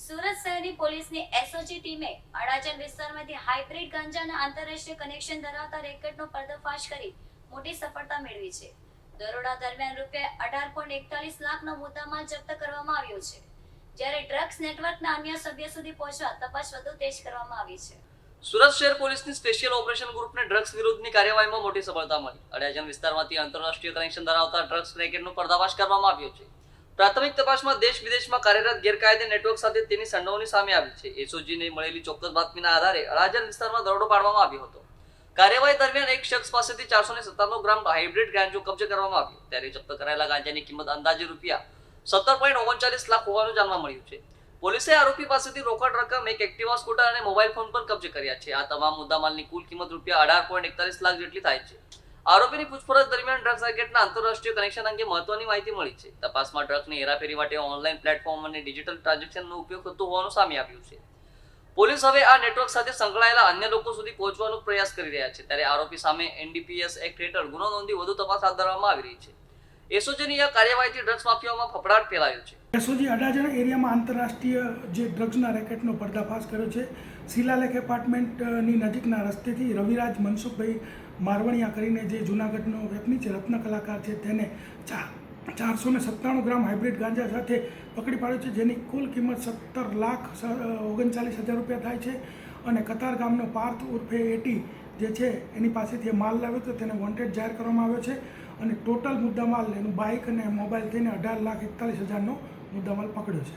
સુરત શહેરની પોલીસની એસઓજી ટીમે અડાજણ વિસ્તારમાંથી હાઇબ્રિડ ગાંજાના આંતરરાષ્ટ્રીય કનેક્શન ધરાવતા રેકેટનો પર્દાફાશ કરી મોટી સફળતા મેળવી છે. દરોડા દરમિયાન ₹18.41 લાખનો મુદ્દામાલ જપ્ત કરવામાં આવ્યો છે, જ્યારે ડ્રગ્સ નેટવર્કના અન્ય સભ્યો સુધી પહોંચવા તપાસ વધુ તેજ કરવામાં આવી છે. સુરત શહેર પોલીસની સ્પેશિયલ ઓપરેશન ગ્રુપને ડ્રગ્સ વિરુદ્ધની કાર્યવાહીમાં મોટી સફળતા મળી. અડાજણ વિસ્તારમાંથી આંતરરાષ્ટ્રીય કનેક્શન ધરાવતા ડ્રગ્સ રેકેટનો પર્દાફાશ કરવામાં આવ્યો છે. પ્રાથમિક તપાસમાં દેશ વિદેશમાં કાર્યરત ગેરકાયદે નેટવર્ક સાથે તેની સંડોવણી સામે આવી છે. એસઓજીને મળેલી ચોક્કસ બાતમીના આધારે અડાજણ વિસ્તારમાં દરોડો પાડવામાં આવ્યો હતો. કાર્યવાહી દરમિયાન એક શખ્સ પાસેથી 497 ગ્રામ હાઇબ્રિડ ગાંજો કબજે કરવામાં આવ્યો, ત્યારે જપ્ત કરાયેલા ગાંજાની કિંમત અંદાજે ₹17.39 લાખ હોવાનું જાણવા મળ્યું છે. પોલીસે આરોપી પાસેથી રોકડ રકમ, એક એક્ટિવા સ્કૂટર અને મોબાઈલ ફોન પર કબજે કર્યા છે. આ તમામ મુદ્દામાલની કુલ કિંમત ₹18.41 લાખ જેટલી થાય છે. આરોપીની પૂછપરછ દરમિયાન ડ્રગ્સ રેકેટના આંતરરાષ્ટ્રીય કનેક્શન અંગે મહત્વની માહિતી મળી છે. તપાસમાં ડ્રગ્સની હેરાફેરી માટે ઓનલાઈન પ્લેટફોર્મ અને ડિજિટલ ટ્રાન્ઝેક્શનનો ઉપયોગ થતો હોવાનું સામે આવ્યું છે. પોલીસ હવે આ નેટવર્ક સાથે સંકળાયેલા અન્ય લોકો સુધી પહોંચવાનો પ્રયાસ કરી રહ્યા છે, ત્યારે આરોપી સામે NDPS એક્ટ હેઠળ ગુનો નોંધી વધુ તપાસ હાથ ધરવામાં આવી રહી છે. એસઓજીની આ કાર્યવાહીથી ડ્રગ્સ માફિયાઓમાં ફફડાટ ફેલાયો છે. એસઓજી અડાજણ એરિયામાં આંતરરાષ્ટ્રીય જે ડ્રગ્સના રેકેટનો પર્દાફાશ કર્યો છે. શિલાલેખ એપાર્ટમેન્ટની નજીકના રસ્તેથી રવિરાજ મનસુખભાઈ મારવણિયા કરીને જે જૂનાગઢનો વ્યક્તિ છે, રત્ન કલાકાર છે, તેને 497 ગ્રામ હાઇબ્રિડ ગાંજા સાથે પકડી પાડ્યો છે, જેની કુલ કિંમત ₹17,39,000 થાય છે. અને કતાર ગામનો પાર્થ ઉર્ફે એટી જે છે એની પાસેથી માલ લાવ્યો તો તેને વોન્ટેડ જાહેર કરવામાં આવ્યો છે. અને ટોટલ મુદ્દામાલ એનું બાઇક અને મોબાઈલ થઈને 18,41,000નો મુદ્દામાલ પકડ્યો છે.